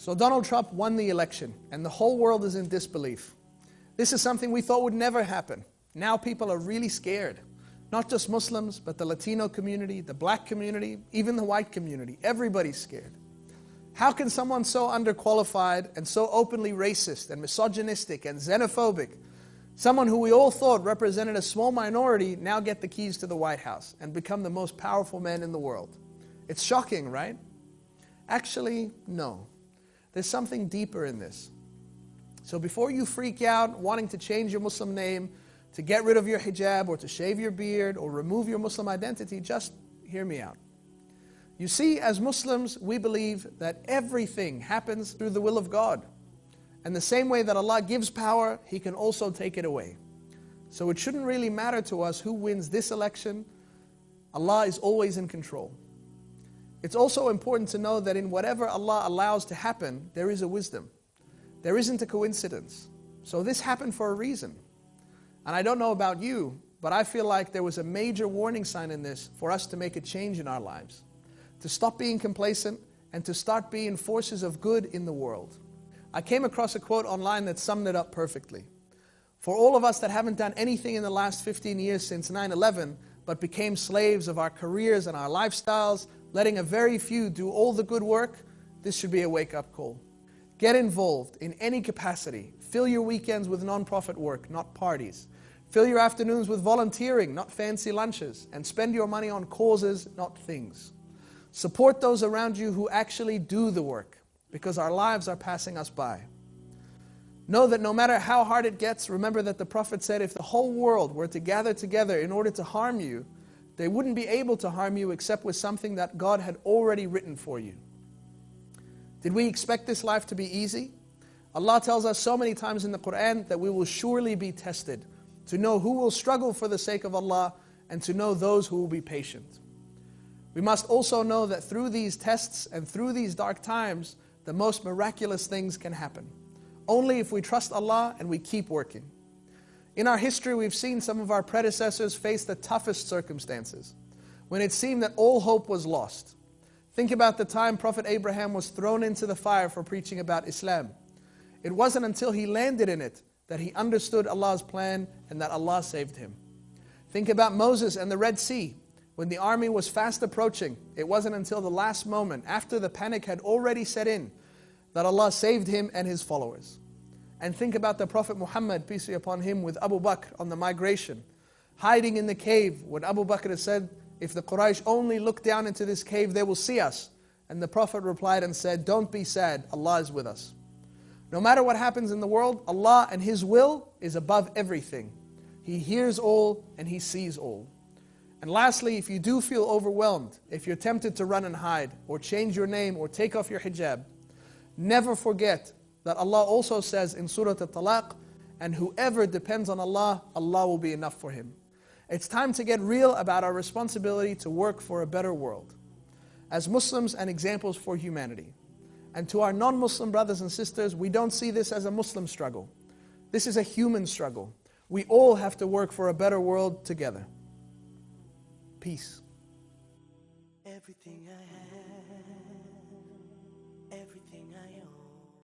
So Donald Trump won the election, and the whole world is in disbelief. This is something we thought would never happen. Now people are really scared. Not just Muslims, but the Latino community, the black community, even the white community. Everybody's scared. How can someone so underqualified and so openly racist and misogynistic and xenophobic, someone who we all thought represented a small minority, now get the keys to the White House and become the most powerful man in the world? It's shocking, right? Actually, no. There's something deeper in this. So before you freak out wanting to change your Muslim name, to get rid of your hijab, or to shave your beard, or remove your Muslim identity, just hear me out. You see, as Muslims, we believe that everything happens through the will of God. And the same way that Allah gives power, He can also take it away. So it shouldn't really matter to us who wins this election. Allah is always in control. It's also important to know that in whatever Allah allows to happen, there is a wisdom. There isn't a coincidence. So this happened for a reason. And I don't know about you, but I feel like there was a major warning sign in this for us to make a change in our lives. To stop being complacent and to start being forces of good in the world. I came across a quote online that summed it up perfectly. For all of us that haven't done anything in the last 15 years since 9/11, but became slaves of our careers and our lifestyles, letting a very few do all the good work, this should be a wake-up call. Get involved in any capacity. Fill your weekends with non-profit work, not parties. Fill your afternoons with volunteering, not fancy lunches. And spend your money on causes, not things. Support those around you who actually do the work, because our lives are passing us by. Know that no matter how hard it gets, remember that the Prophet said if the whole world were to gather together in order to harm you, they wouldn't be able to harm you except with something that God had already written for you. Did we expect this life to be easy? Allah tells us so many times in the Quran that we will surely be tested, to know who will struggle for the sake of Allah and to know those who will be patient. We must also know that through these tests and through these dark times, the most miraculous things can happen. Only if we trust Allah and we keep working. In our history, we've seen some of our predecessors face the toughest circumstances, when it seemed that all hope was lost. Think about the time Prophet Abraham was thrown into the fire for preaching about Islam. It wasn't until he landed in it that he understood Allah's plan and that Allah saved him. Think about Moses and the Red Sea. When the army was fast approaching, it wasn't until the last moment, after the panic had already set in, that Allah saved him and his followers. And think about the Prophet Muhammad, peace be upon him, with Abu Bakr on the migration, hiding in the cave when Abu Bakr said, if the Quraysh only look down into this cave, they will see us. And the Prophet replied and said, don't be sad, Allah is with us. No matter what happens in the world, Allah and His will is above everything. He hears all and He sees all. And lastly, if you do feel overwhelmed, if you're tempted to run and hide, or change your name, or take off your hijab, never forget that Allah also says in Surah At-Talaq, and whoever depends on Allah, Allah will be enough for him. It's time to get real about our responsibility to work for a better world, as Muslims and examples for humanity. And to our non-Muslim brothers and sisters, we don't see this as a Muslim struggle. This is a human struggle. We all have to work for a better world together. Peace. Everything I